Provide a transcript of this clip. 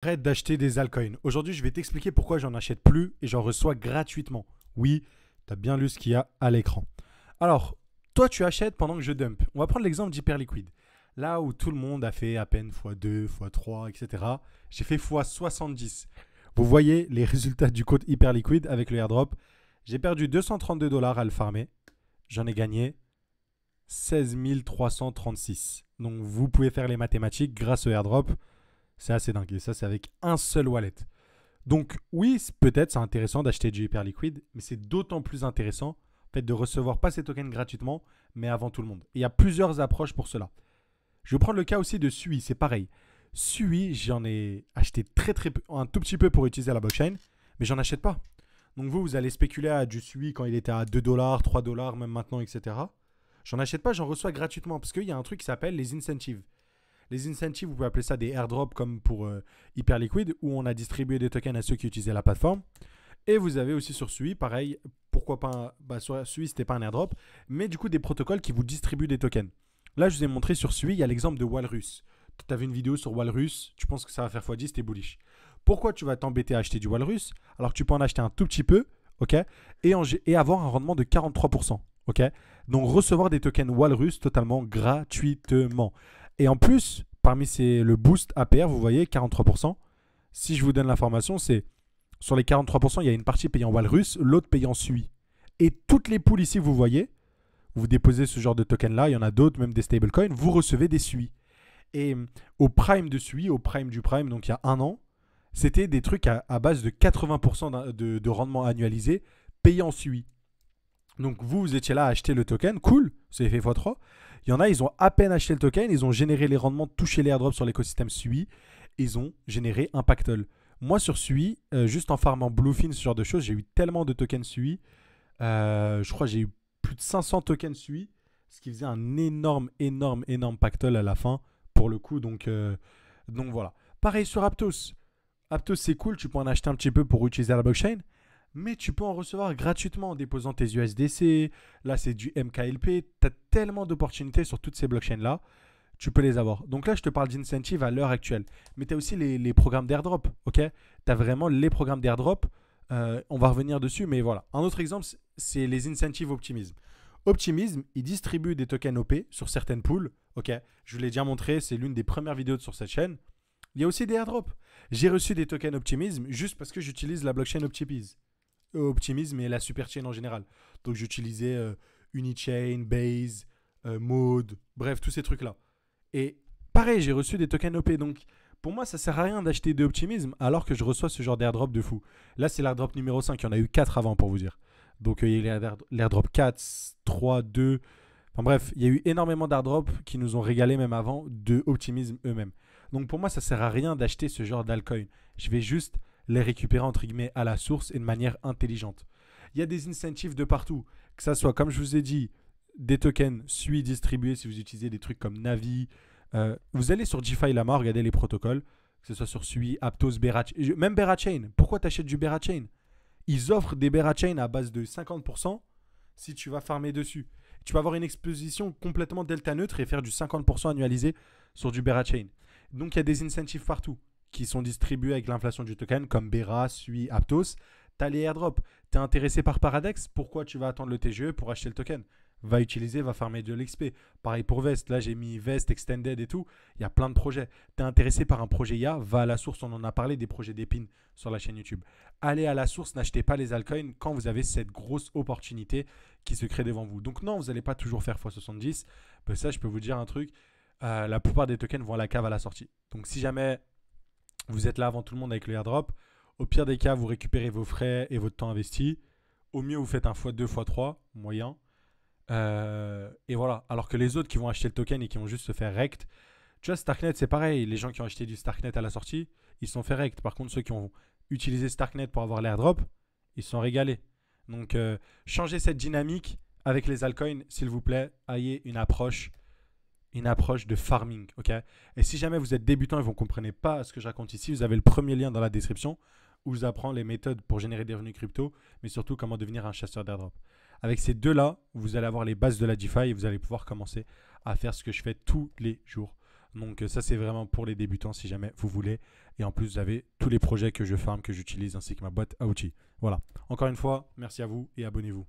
Arrête d'acheter des altcoins. Aujourd'hui, je vais t'expliquer pourquoi j'en achète plus et j'en reçois gratuitement. Oui, tu as bien lu ce qu'il y a à l'écran. Alors, toi, tu achètes pendant que je dump. On va prendre l'exemple d'Hyperliquid. Là où tout le monde a fait à peine x2, x3, etc. J'ai fait x70. Vous voyez les résultats du code Hyperliquid avec le airdrop. J'ai perdu 232 dollars à le farmer. J'en ai gagné 16 336. Donc, vous pouvez faire les mathématiques grâce au airdrop. C'est assez dingue. Et ça, c'est avec un seul wallet. Donc, oui, peut-être c'est intéressant d'acheter du Hyperliquid, mais c'est d'autant plus intéressant en fait, de recevoir pas ces tokens gratuitement, mais avant tout le monde. Et il y a plusieurs approches pour cela. Je vais prendre le cas aussi de Sui, c'est pareil. Sui, j'en ai acheté très peu, un tout petit peu pour utiliser la blockchain, mais j'en achète pas. Donc vous allez spéculer à du Sui quand il était à 2 dollars, 3 dollars, même maintenant, etc. J'en achète pas, j'en reçois gratuitement parce qu'il y a un truc qui s'appelle les incentives. Les incentives, vous pouvez appeler ça des airdrops comme pour Hyperliquid, où on a distribué des tokens à ceux qui utilisaient la plateforme. Et vous avez aussi sur Sui, pareil, pourquoi pas, sur Sui, c'était pas un airdrop, mais du coup des protocoles qui vous distribuent des tokens. Là, je vous ai montré sur Sui, il y a l'exemple de Walrus. Tu avais une vidéo sur Walrus, tu penses que ça va faire x10, t'es bullish. Pourquoi tu vas t'embêter à acheter du Walrus alors que tu peux en acheter un tout petit peu, ok, et avoir un rendement de 43%, ok. Donc recevoir des tokens Walrus totalement gratuitement. Et en plus, parmi le boost APR, vous voyez 43%. Si je vous donne l'information, c'est sur les 43%, il y a une partie payant Walrus, l'autre payant Sui. Et toutes les pools ici, vous voyez, vous déposez ce genre de token là, il y en a d'autres, même des stablecoins, vous recevez des Sui. Et au prime de Sui, au prime du prime, donc il y a un an, c'était des trucs à base de 80% de rendement annualisé payant Sui. Donc vous étiez là à acheter le token, cool, vous avez fait x3. Il y en a, ils ont à peine acheté le token, ils ont généré les rendements, touché les airdrops sur l'écosystème Sui, ils ont généré un pactole. Moi sur Sui, juste en farmant Bluefin, ce genre de choses, j'ai eu tellement de tokens Sui. Je crois que j'ai eu plus de 500 tokens Sui, ce qui faisait un énorme pactole à la fin, pour le coup. Donc voilà. Pareil sur Aptos. Aptos, c'est cool, tu peux en acheter un petit peu pour utiliser la blockchain. Mais tu peux en recevoir gratuitement en déposant tes USDC. Là, c'est du MKLP. Tu as tellement d'opportunités sur toutes ces blockchains-là. Tu peux les avoir. Donc là, je te parle d'incentive à l'heure actuelle. Mais tu as aussi les programmes d'airdrop. Ok, tu as vraiment les programmes d'airdrop. On va revenir dessus. Mais voilà. Un autre exemple, c'est les incentives Optimism. Optimism, il distribue des tokens OP sur certaines pools. Ok, je vous l'ai déjà montré. C'est l'une des premières vidéos sur cette chaîne. Il y a aussi des airdrops. J'ai reçu des tokens Optimism juste parce que j'utilise la blockchain Optimism et la superchain en général. Donc j'utilisais Unichain, Base, Mode, bref, tous ces trucs-là. Et pareil, j'ai reçu des tokens OP. Donc pour moi, ça sert à rien d'acheter de Optimism alors que je reçois ce genre d'airdrop de fou. Là, c'est l'airdrop numéro 5. Il y en a eu 4 avant pour vous dire. Donc il y a eu l'airdrop 4, 3, 2. Enfin bref, il y a eu énormément d'airdrops qui nous ont régalé même avant de Optimism eux-mêmes. Donc pour moi, ça sert à rien d'acheter ce genre d'altcoin. Je vais juste les récupérer entre guillemets à la source et de manière intelligente. Il y a des incentives de partout, que ça soit, comme je vous ai dit, des tokens Sui distribués si vous utilisez des trucs comme Navi. Vous allez sur DeFi Lama, regardez les protocoles, que ce soit sur Sui, Aptos, Berachain, même Berachain. Pourquoi tu achètes du Berachain? Ils offrent des Berachain à base de 50% si tu vas farmer dessus. Tu vas avoir une exposition complètement delta neutre et faire du 50% annualisé sur du Berachain. Donc il y a des incentives partout qui sont distribués avec l'inflation du token, comme Bera, Sui, Aptos. Tu as les airdrops. Tu es intéressé par Paradex, pourquoi tu vas attendre le TGE pour acheter le token? Va utiliser, va farmer de l'XP. Pareil pour Vest. Là, j'ai mis Vest, Extended et tout. Il y a plein de projets. Tu es intéressé par un projet IA, va à la source. On en a parlé des projets d'épines sur la chaîne YouTube. Allez à la source, n'achetez pas les altcoins quand vous avez cette grosse opportunité qui se crée devant vous. Donc non, vous n'allez pas toujours faire x70. Ça, je peux vous dire un truc. La plupart des tokens vont à la cave à la sortie. Donc si jamais vous êtes là avant tout le monde avec le airdrop, au pire des cas, vous récupérez vos frais et votre temps investi. Au mieux, vous faites un x2, x3, moyen. Et voilà. Alors que les autres qui vont acheter le token et qui vont juste se faire rect, tu vois, Starknet, c'est pareil. Les gens qui ont acheté du Starknet à la sortie, ils se sont fait rect. Par contre, ceux qui ont utilisé Starknet pour avoir l'airdrop, ils se sont régalés. Donc, changez cette dynamique avec les altcoins, s'il vous plaît. Ayez une approche de farming, ok. Et si jamais vous êtes débutant et vous ne comprenez pas ce que je raconte ici, vous avez le premier lien dans la description où je vous apprends les méthodes pour générer des revenus crypto, mais surtout comment devenir un chasseur d'airdrop. Avec ces deux-là, vous allez avoir les bases de la DeFi et vous allez pouvoir commencer à faire ce que je fais tous les jours. Donc ça, c'est vraiment pour les débutants si jamais vous voulez. Et en plus, vous avez tous les projets que je farm, que j'utilise, ainsi que ma boîte à outils. Voilà. Encore une fois, merci à vous et abonnez-vous.